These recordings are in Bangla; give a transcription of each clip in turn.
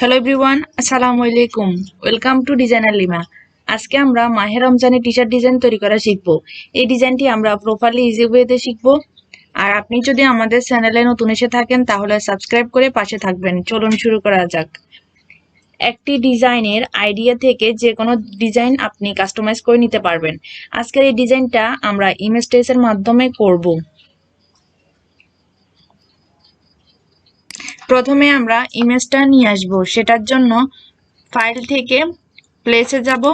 হ্যালো এভরিওয়ান, আসসালামু আলাইকুম। Welcome to designer lima. আজকে আমরা মাহে রমজানে টি শার্ট ডিজাইন তৈরি করা শিখব। এই ডিজাইনটি আমরা প্রপারলি ইজি ওয়েতে শিখব। আর আপনি যদি আমাদের চ্যানেলে নতুন এসে থাকেন তাহলে সাবস্ক্রাইব করে পাশে থাকবেন। চলুন শুরু করা যাক। একটি ডিজাইনের আইডিয়া থেকে যে কোনো ডিজাইন আপনি কাস্টমাইজ করে নিতে পারবেন। আজকের এই ডিজাইনটা আমরা ইমেজ ট্রেসের মাধ্যমে করব। প্রথমে আমরা ইমেজটা নিয়ে আসব। সেটার জন্য ফাইল থেকে প্লেসে যাব।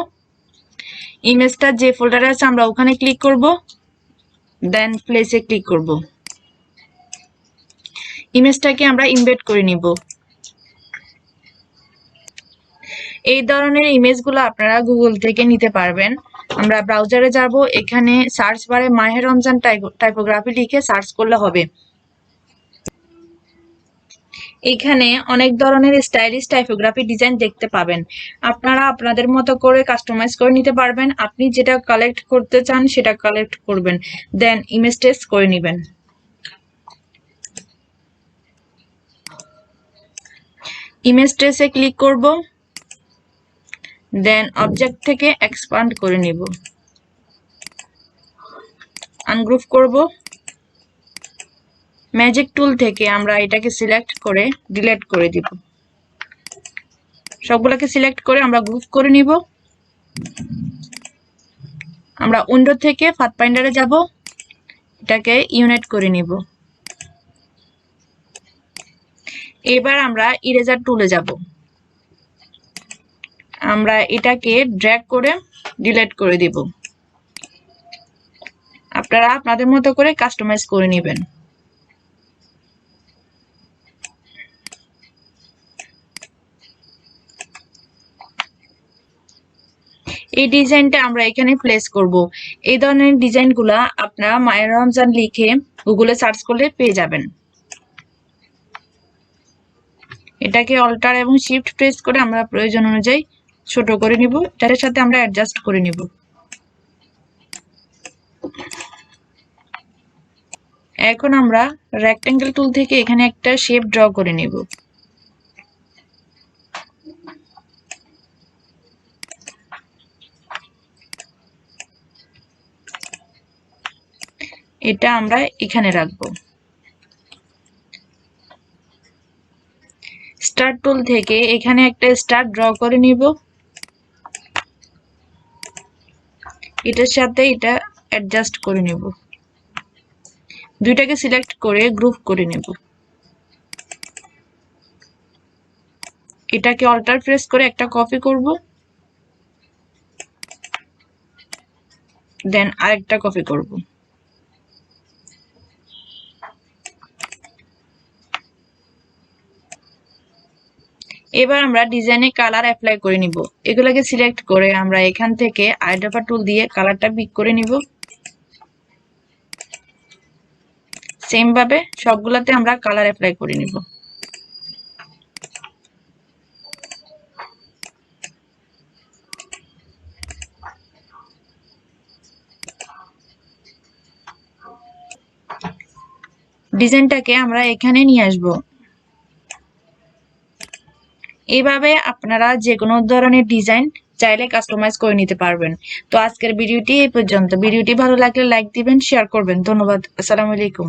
ইমেজটা যে ফোল্ডারে আছে আমরা ওখানে ক্লিক করব, দেন প্লেসে ক্লিক করব। ইমেজটাকে আমরা ইমবেড করে নিব। এই ধরনের ইমেজগুলো আপনারা গুগল থেকে নিতে পারবেন। আমরা ব্রাউজারে যাব, এখানে সার্চ বারে মাহে রমজান টাইপোগ্রাফি লিখে সার্চ করলে হবে। এখানে অনেক ধরনের স্টাইলিশ টাইপোগ্রাফি ডিজাইন দেখতে পাবেন। আপনারা আপনাদের মতো করে কাস্টমাইজ করে নিতে পারবেন। আপনি যেটা কালেক্ট করতে চান সেটা কালেক্ট করবেন, দেন ইমেজ টেস্ট করে নেবেন। ইমেজ ট্রেসে ক্লিক করব, দেন অবজেক্ট থেকে এক্সপান্ড করে নিব, আনগ্রুপ করব। ম্যাজিক টুল থেকে আমরা এটাকে সিলেক্ট করে ডিলিট করে দিব। সবগুলোকে সিলেক্ট করে আমরা গ্রুপ করে নিব। আমরা উইন্ডো থেকে পাথফাইন্ডারে যাব, এটাকে ইউনাইট করে নিব। এবার আমরা ইরেজার টুলে যাব। আমরা এটাকে ড্র্যাগ করে ডিলিট করে দিব। আপনারা আপনাদের মতো করে কাস্টমাইজ করে নেবেন। এই ডিজাইনটা আমরা এখানে প্লেস করব। এই ধরনের ডিজাইনগুলা আপনারা মাহে রমজান লিখে গুগলে সার্চ করলে পেয়ে যাবেন। এটাকে অল্টার এবং শিফট প্রেস করে আমরা প্রয়োজন অনুযায়ী ছোট করে নিব। এটার সাথে আমরা অ্যাডজাস্ট করে নিব। এখন আমরা রেক্টেঙ্গেল টুল থেকে এখানে একটা শেপ ড্র করে নিব। এটা আমরা এখানে রাখবো। স্টার টুল থেকে এখানে একটা স্টার ড্র করে নিব। এটার সাথে এটা অ্যাডজাস্ট করে নিব। দুইটাকে সিলেক্ট করে গ্রুপ করে নেব। এটাকে অল্টার প্রেস করে একটা কপি করব, দেন আরেকটা কপি করব। এবার আমরা ডিজাইনে কালার অ্যাপ্লাই করে নিব। এগুলোকে সিলেক্ট করে আমরা এখান থেকে আইড্রপার টুল দিয়ে কালারটা পিক করে নিব। সেম ভাবে সবগুলাতে আমরা কালার অ্যাপ্লাই করে নিব। ডিজাইনটাকে আমরা এখানে নিয়ে আসব। এইভাবে আপনারা যে কোনো ধরনের ডিজাইন চাইলে কাস্টমাইজ করে নিতে পারবেন। তো আজকের ভিডিওটি এই পর্যন্ত। ভিডিওটি ভালো লাগলে লাইক দিবেন, শেয়ার করবেন। ধন্যবাদ। আসসালামু আলাইকুম।